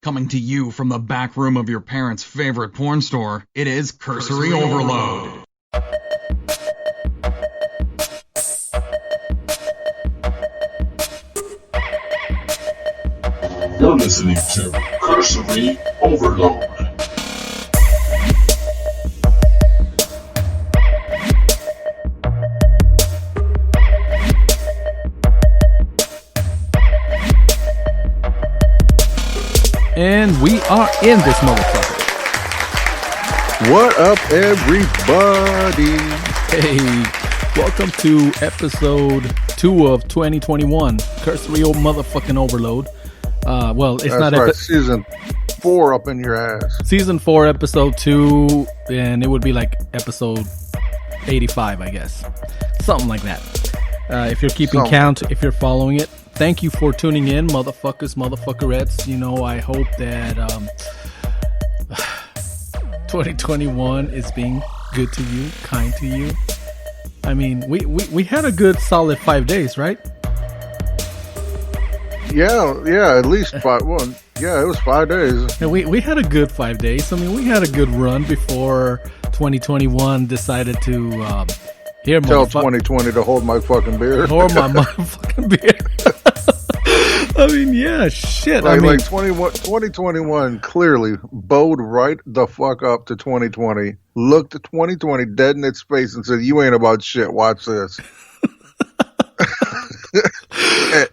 Coming to you from the back room of your parents' favorite porn store, it is Cursory Overload. You're listening to Cursory Overload. And we are in this motherfucker. What up, everybody? Hey, welcome to episode 2 of 2021, Cursory Motherfucking Overload. Well, it's That's not right, season 4 up in your ass. Season 4, episode 2, and it would be like episode 85, I guess. Something like that. If you're keeping count, if you're following it. Thank you for tuning in, motherfuckers, motherfuckerettes. You know, I hope that 2021 is being good to you, kind to you. I mean, we had a good solid 5 days, right? Yeah, at least 5. Well, yeah, it was 5 days. And we had a good 5 days. I mean, we had a good run before 2021 decided to tell 2020 to hold my fucking beer. Hold my motherfucking beer. I mean, yeah, shit. Like, I mean, 2021 clearly bowed right the fuck up to 2020, looked at 2020 dead in its face and said, "You ain't about shit, watch this."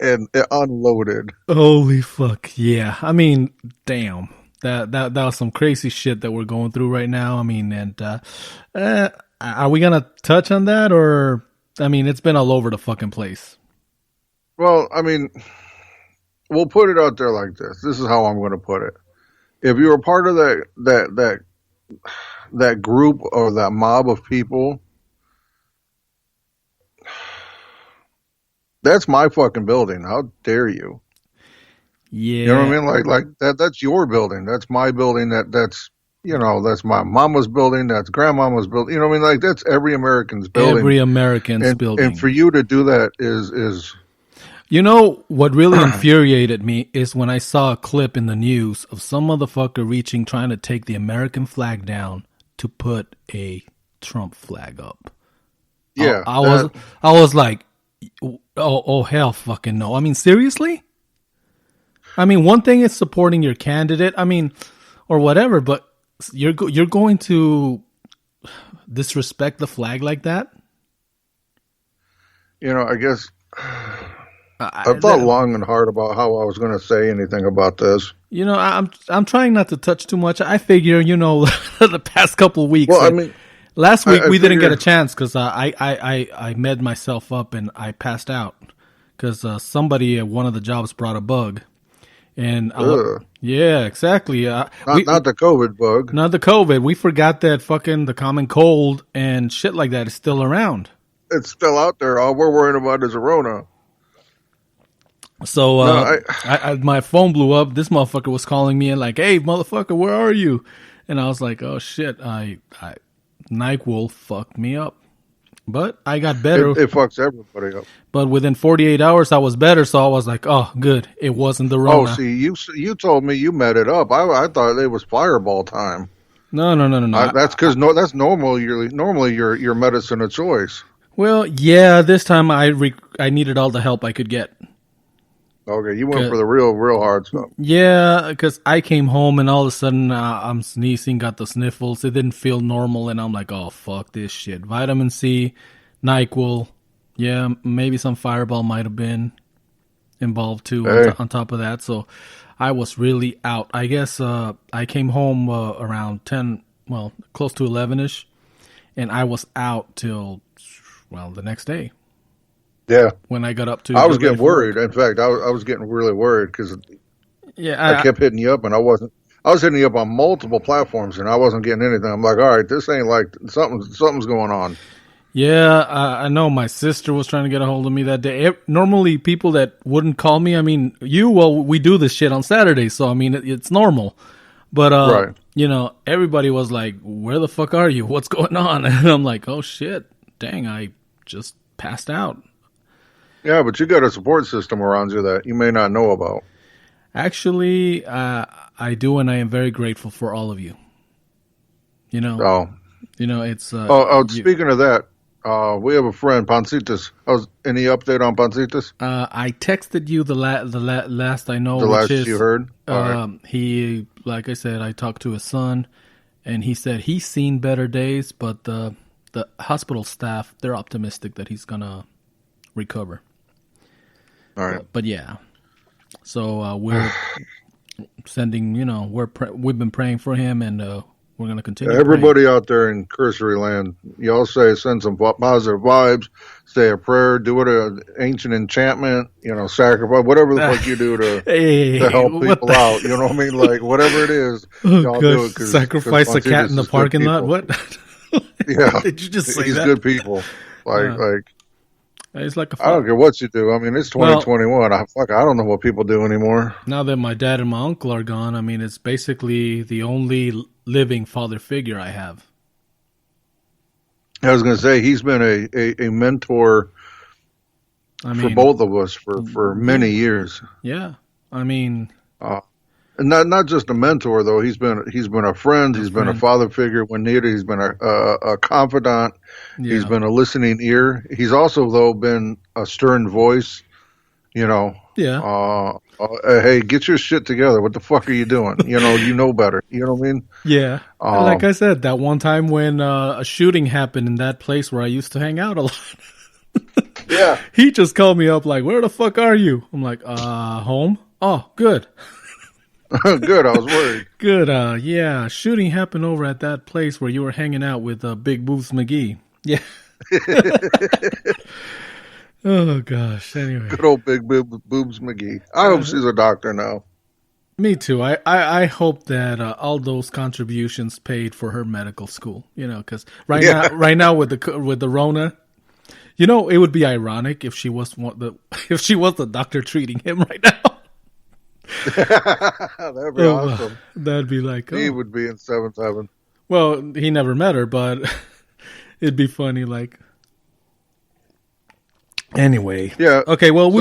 and it unloaded. Holy fuck, yeah. I mean, damn. That was some crazy shit that we're going through right now. I mean, and are we gonna touch on that, or I mean, it's been all over the fucking place. Well, I mean, we'll put it out there like this. This is how I'm going to put it. If you're a part of that group or that mob of people, that's my fucking building. How dare you? Yeah. You know what I mean? Like that's your building. That's my building. That's that's my mama's building. That's grandmama's building. You know what I mean? Like, that's every American's building. Every American's building. And for you to do that is You know, what really infuriated me is when I saw a clip in the news of some motherfucker trying to take the American flag down to put a Trump flag up. Yeah. I was like, oh hell fucking no. I mean, seriously? I mean, one thing is supporting your candidate, I mean, or whatever, but you're going to disrespect the flag like that? I guess I thought long and hard about how I was going to say anything about this. I'm trying not to touch too much. I figure, the past couple of weeks. Well, I mean, last week we didn't get a chance because I med myself up and I passed out because somebody at one of the jobs brought a bug. And yeah, exactly. Not the COVID bug. Not the COVID. We forgot that fucking the common cold and shit like that is still around. It's still out there. All we're worrying about is a Rona. So my phone blew up. This motherfucker was calling me and like, "Hey, motherfucker, where are you?" And I was like, "Oh shit, NyQuil fucked me up." But I got better. It fucks everybody up. But within 48 hours, I was better. So I was like, "Oh, good. It wasn't the Rona." Oh, see, you told me you met it up. I thought it was Fireball time. No. That's because that's normal. Normally your medicine of choice. Well, yeah. This time I needed all the help I could get. Okay, you went for the real hard stuff. Yeah, because I came home and all of a sudden I'm sneezing, got the sniffles. It didn't feel normal, and I'm like, oh, fuck this shit. Vitamin C, NyQuil, yeah, maybe some Fireball might have been involved too on top of that. So I was really out. I guess I came home around 10, well, close to 11-ish, and I was out till, the next day. Yeah. When I got up to... I was getting worried. In fact, I was getting really worried because I kept hitting you up and I was hitting you up on multiple platforms and I wasn't getting anything. I'm like, all right, this ain't like something's going on. Yeah, I know my sister was trying to get a hold of me that day. Normally people that wouldn't call me, I mean, we do this shit on Saturdays, so I mean, it's normal. But, right. Everybody was like, where the fuck are you? What's going on? And I'm like, oh shit, dang, I just passed out. Yeah, but you got a support system around you that you may not know about. Actually, I do, and I am very grateful for all of you. You know, Oh, it's speaking of that, we have a friend, Pancitas. Any update on Pancitas? I texted you the last I know, The which last is you heard? All right. he, like I said, I talked to his son, and he said he's seen better days, but the hospital staff, they're optimistic that he's gonna recover. All right. But yeah, so we're sending, we've been praying for him, and we're gonna continue. Everybody out there in cursory land, y'all send some positive vibes, say a prayer, do it an ancient enchantment, sacrifice, whatever the fuck you do to help people out. You know what I mean? Like whatever it is, y'all do it. Sacrifice a cat in the parking lot. What? Yeah. Did you just say he's that? Good people. It's like I don't care what you do. I mean, it's 2021. I don't know what people do anymore. Now that my dad and my uncle are gone, I mean, it's basically the only living father figure I have. I was going to say, he's been a mentor for both of us for many years. Yeah. I mean... And not just a mentor though. He's been a friend. He's been a father figure when needed. He's been a confidant. Yeah. He's been a listening ear. He's also though been a stern voice. Yeah. Hey, get your shit together. What the fuck are you doing? You know better. You know what I mean? Yeah. Like I said, that one time when a shooting happened in that place where I used to hang out a lot. Yeah. He just called me up like, "Where the fuck are you?" I'm like, home. Oh, good. Good, I was worried. Good, yeah. Shooting happened over at that place where you were hanging out with Big Boobs McGee. Yeah. Oh, gosh. Anyway. Good old Big Boobs McGee. I hope she's a doctor now. Me too. I hope that all those contributions paid for her medical school. Because right now with the Rona, it would be ironic if she was the doctor treating him right now. That'd be awesome. That'd be like he would be in 7-7. Well, he never met her, but it'd be funny. Like anyway, yeah. Okay. Well,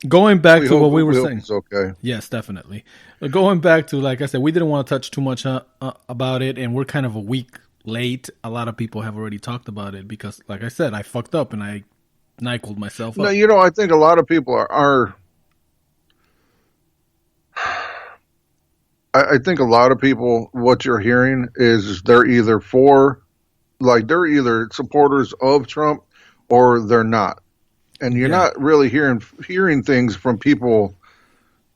going back to what we were saying. It's okay. Yes, definitely. Going back to, like I said, we didn't want to touch too much about it, and we're kind of a week late. A lot of people have already talked about it because, like I said, I fucked up and I NyQuil'd myself up. No, I think a lot of people are I think a lot of people, what you're hearing is they're either supporters of Trump or they're not. And you're not really hearing things from people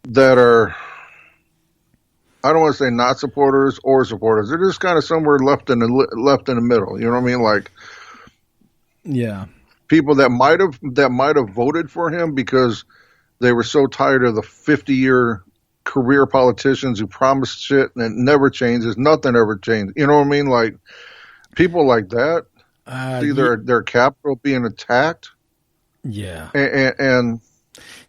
that are, I don't want to say not supporters or supporters. They're just kind of somewhere left in the middle. You know what I mean? Like, yeah, people that might have voted for him because they were so tired of the 50-year career politicians who promised shit and it never changes. Nothing ever changes. You know what I mean? Like, people like that see their capital being attacked. Yeah. And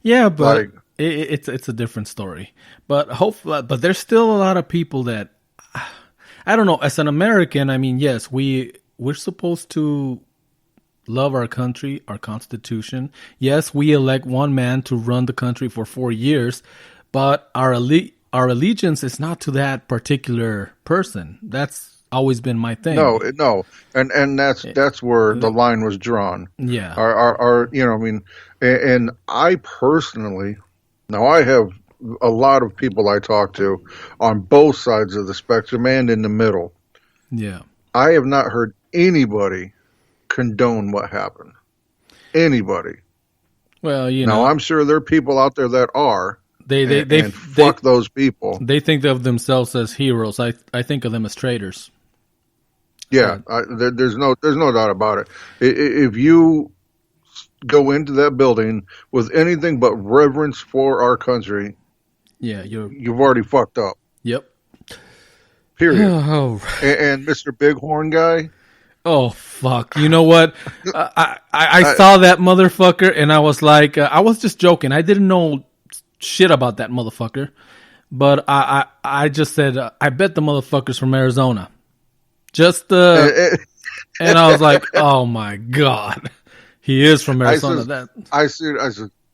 yeah, but it's a different story. But but there's still a lot of people that, I don't know, as an American, I mean, yes, we're supposed to love our country, our Constitution. Yes, we elect one man to run the country for 4 years, but our allegiance is not to that particular person. That's always been my thing. No, and that's where the line was drawn. Yeah. And I personally, now I have a lot of people I talk to on both sides of the spectrum and in the middle. Yeah. I have not heard anybody condone what happened. Anybody. Well, now I'm sure there are people out there that are. They fuck those people. They think of themselves as heroes. I think of them as traitors. Yeah, there's no doubt about it. If you go into that building with anything but reverence for our country, yeah, you've already fucked up. Yep. Period. Oh. And Mr. Bighorn guy. Oh fuck! You know what? I saw that motherfucker and I was like, I was just joking. I didn't know shit about that motherfucker, but I just said, I bet the motherfucker's from Arizona. And I was like, oh my god, he is from Arizona. I said,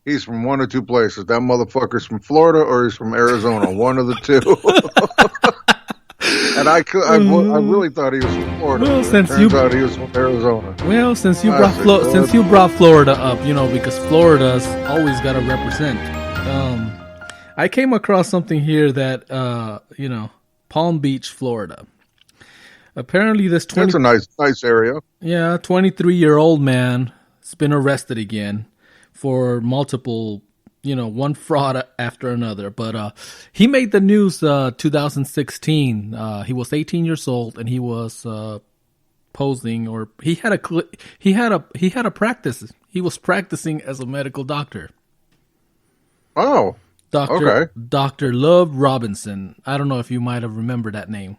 he's from one or two places. That motherfucker's from Florida or he's from Arizona. One of the two. And I really thought he was from Florida. Well, Turns out he was from Arizona. Well, since you brought Florida up, because Florida's always got to represent. I came across something here that Palm Beach, Florida. Apparently, that's a nice area. Yeah, 23-year-old man has been arrested again for multiple, one fraud after another. But he made the news 2016. He was 18 years old and he was posing, or he had a practice. He was practicing as a medical doctor. Oh, okay. Dr. Love Robinson. I don't know if you might have remembered that name.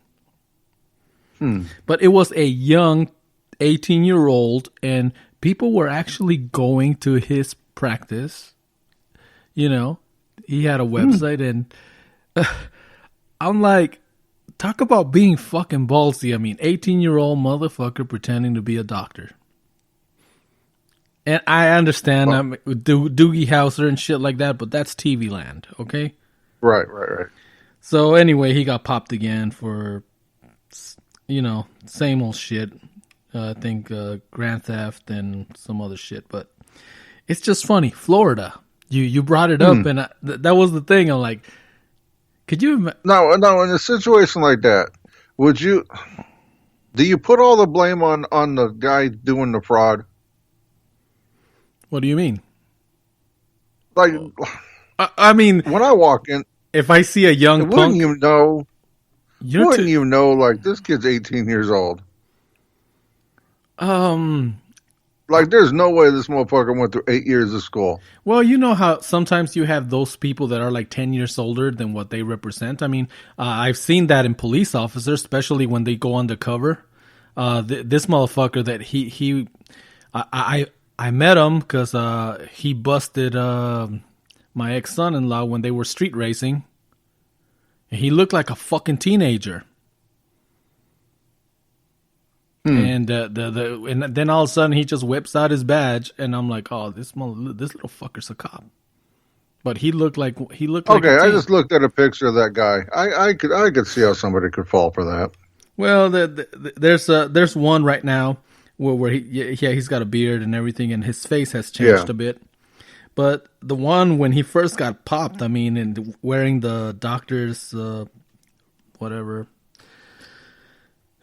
But it was a young 18-year-old, and people were actually going to his practice. He had a website, and I'm like, talk about being fucking ballsy. I mean, 18-year-old motherfucker pretending to be a doctor. And I understand Doogie Howser and shit like that, but that's TV land, okay? Right. So anyway, he got popped again for, same old shit. I think grand theft and some other shit. But it's just funny. Florida, you brought it up, and that was the thing. I'm like, could you? No, in a situation like that, do you put all the blame on the guy doing the fraud? What do you mean? Like, I mean, when I walk in, if I see a young punk, wouldn't you know? Like, this kid's 18 years old? Like, there's no way this motherfucker went through 8 years of school. Well, you know how sometimes you have those people that are like 10 years older than what they represent. I mean, I've seen that in police officers, especially when they go undercover. This motherfucker that I met him because he busted my ex-son-in-law when they were street racing. And he looked like a fucking teenager. And and then all of a sudden he just whips out his badge, and I'm like, oh, this little fucker's a cop. But he looked like okay. I just looked at a picture of that guy. I could see how somebody could fall for that. Well, there's one right now where he's got a beard and everything, and his face has changed a bit. But the one when he first got popped, I mean, and wearing the doctor's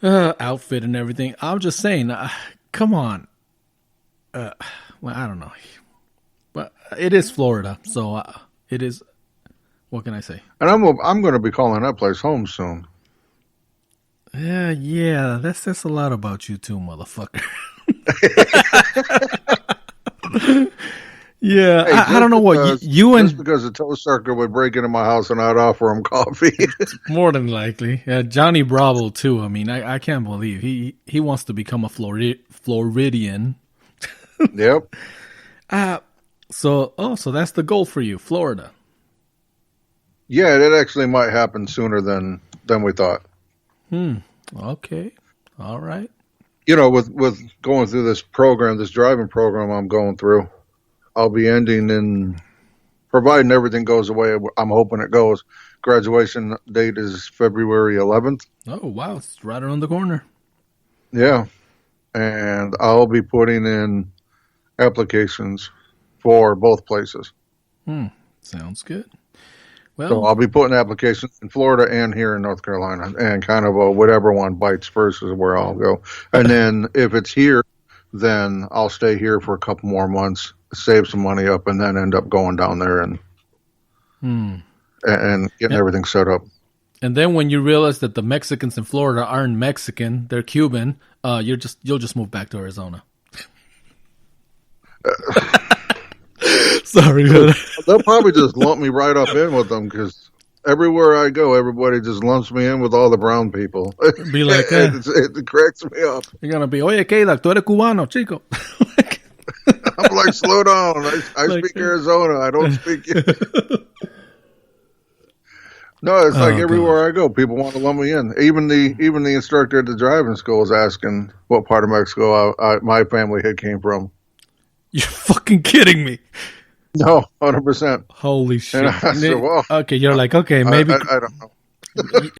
outfit and everything, I'm just saying, come on. Well, I don't know. But it is Florida, so it is. What can I say? And I'm going to be calling that place home soon. Yeah, that says a lot about you too, motherfucker. Yeah, hey, I don't know what you and just because a toe sucker would break into my house and I'd offer him coffee. More than likely, Johnny Bravo too. I mean, I can't believe he wants to become a Floridian. Yep. So that's the goal for you, Florida. Yeah, it actually might happen sooner than we thought. Okay. All right. With going through this driving program I'm going through, I'll be ending in, providing everything goes away, I'm hoping it goes. Graduation date is February 11th. Oh, wow. It's right around the corner. Yeah. And I'll be putting in applications for both places. Sounds good. Well, so I'll be putting applications in Florida and here in North Carolina, and kind of whatever one bites first is where I'll go. And then if it's here, then I'll stay here for a couple more months, save some money up, and then end up going down there and getting everything set up. And then when you realize that the Mexicans in Florida aren't Mexican, they're Cuban, you'll just move back to Arizona. Sorry, they'll probably just lump me right up in with them because everywhere I go, everybody just lumps me in with all the brown people. Be like, it cracks me up. You're gonna be, oye, Keila, tú eres cubano, chico. I'm like, slow down. I speak Arizona. I don't speak. No, it's like everywhere I go, people want to lump me in. Even the instructor at the driving school is asking what part of Mexico my family had came from. You're fucking kidding me. No, 100%. Holy shit. And I said, well, Okay, you're like, okay, maybe I don't know.